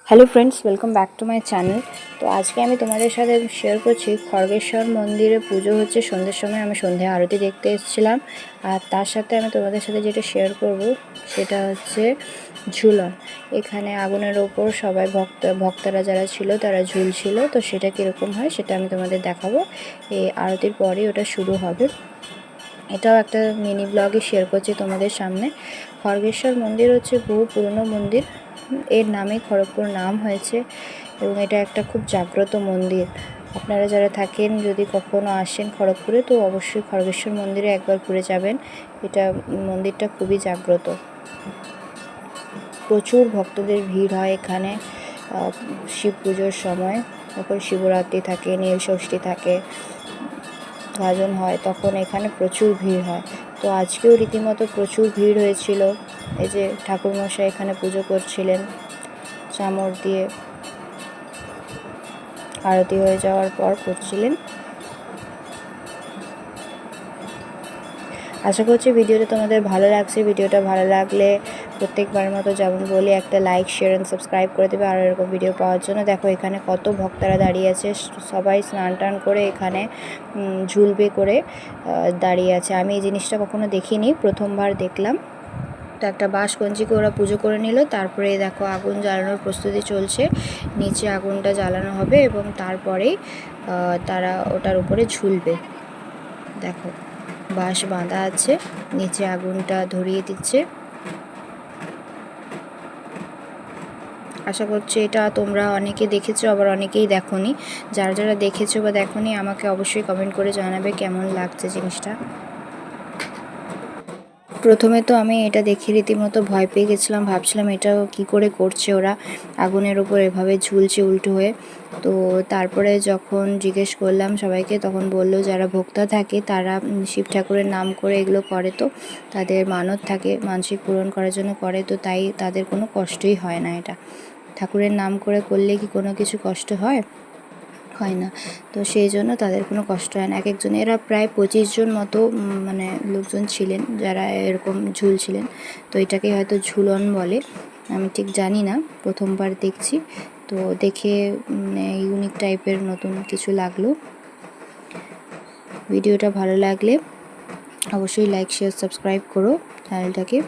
Hello friends, welcome back to my channel. তো আজকে আমি তোমাদের সাথে শেয়ার করছি খড়গেশ্বর মন্দিরে পুজো হচ্ছে সন্ধ্যের সময়। আমি সন্ধ্যা আরতি দেখতে এসেছিলাম। আর তার সাথে আমি তোমাদের সাথে যেটা শেয়ার করব সেটা হচ্ছে ঝুলন। এখানে আগুনের ওপর সবাই ভক্তরা যারা ছিল তারা ঝুলছিল। তো সেটা কীরকম হয় সেটা আমি তোমাদের দেখাবো। এই আরতির পরেই ওটা শুরু হবে। এটাও একটা মিনি ব্লগে শেয়ার করছি তোমাদের সামনে। খড়গেশ্বর মন্দির হচ্ছে বহু পুরনো মন্দির। এর নামে খড়গপুর নাম হয়েছে এবং এটা একটা খুব জাগ্রত মন্দির। আপনারা যারা থাকেন, যদি কখনো আসেন খড়গপুরে, তো অবশ্যই খড়গেশ্বর মন্দিরে একবার ঘুরে যাবেন। এটা মন্দিরটা খুবই জাগ্রত। প্রচুর ভক্তদের ভিড় হয় এখানে শিব পুজোর সময়। যখন শিবরাত্রি থাকে, নীল ষষ্ঠী থাকে, গাজন হয়, তখন এখানে প্রচুর ভিড় হয়। তো আজকেও রীতিমতো প্রচুর ভিড় হয়েছিল। এই যে ঠাকুরমশাই এখানে পুজো করছিলেন চামর দিয়ে, আরতি হয়ে যাওয়ার পর করছিলেন। আশা করছি ভিডিওটা তোমাদের ভালো লাগছে। ভিডিওটা ভালো লাগলে প্রত্যেকবারের মতো যেমন বলি, একটা লাইক, শেয়ার অ্যান্ড সাবস্ক্রাইব করে দেবে আর এরকম ভিডিও পাওয়ার জন্য। দেখো এখানে কত ভক্তরা দাঁড়িয়ে আছে, সবাই স্নান টান করে এখানে ঝুলবে করে দাঁড়িয়ে আছে। আমি এই জিনিসটা কখনো দেখিনি, প্রথমবার দেখলাম। তো একটা বাঁশ কঞ্চিকে ওরা পুজো করে নিল। তারপরে দেখো আগুন জ্বালানোর প্রস্তুতি চলছে। নিচে আগুনটা জ্বালানো হবে এবং তারপরেই তারা ওটার উপরে ঝুলবে। দেখো বাঁশ বাঁধা আছে, নিচে আগুনটা ধরিয়ে দিচ্ছে। আশা করছি এটা তোমরা অনেকে দেখেছো, আবার অনেকেই দেখোনি। যারা যারা দেখেছো বা দেখোনি আমাকে অবশ্যই কমেন্ট করে জানাবে কেমন লাগছে জিনিসটা। প্রথমে তো আমি এটা দেখে রীতিমতো ভয় পেয়ে গেছিলাম, ভাবছিলাম এটা কি করে করছে ওরা, আগুনের উপর এভাবে ঝুলছে উল্টো হয়ে। তো তারপরে যখন জিজ্ঞেস করলাম সবাইকে, তখন বললো যারা ভক্তা থাকে তারা শিব ঠাকুরের নাম করে এগুলো করে, তো তাদের মানত থাকে, মানসিক পূরণ করার জন্য করে, তো তাই তাদের কোনো কষ্টই হয় না। এটা ঠাকুরের নাম করে করলে কি কোনো কিছু কষ্ট হয়? হয় না। তো সেই জন্য তাদের কোনো কষ্ট হয় না। এক একজন, এরা প্রায় 25 জন মতো মানে লোকজন ছিলেন যারা এরকম ঝুলছিলেন। তো এটাকে হয়তো ঝুলন বলে, আমি ঠিক জানি না, প্রথমবার দেখছি। তো দেখে ইউনিক টাইপের নতুন কিছু লাগলো। ভিডিওটা ভালো লাগলে অবশ্যই লাইক, শেয়ার, সাবস্ক্রাইব করো চ্যানেলটাকে।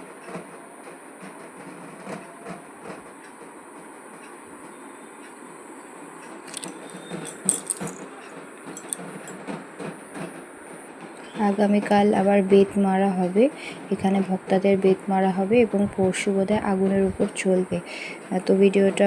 আগামীকাল আবার বেত মারা হবে, এখানে ভক্তদের বেত মারা হবে এবং পরশু বোধহয় আগুনের উপর চলবে। তো ভিডিওটা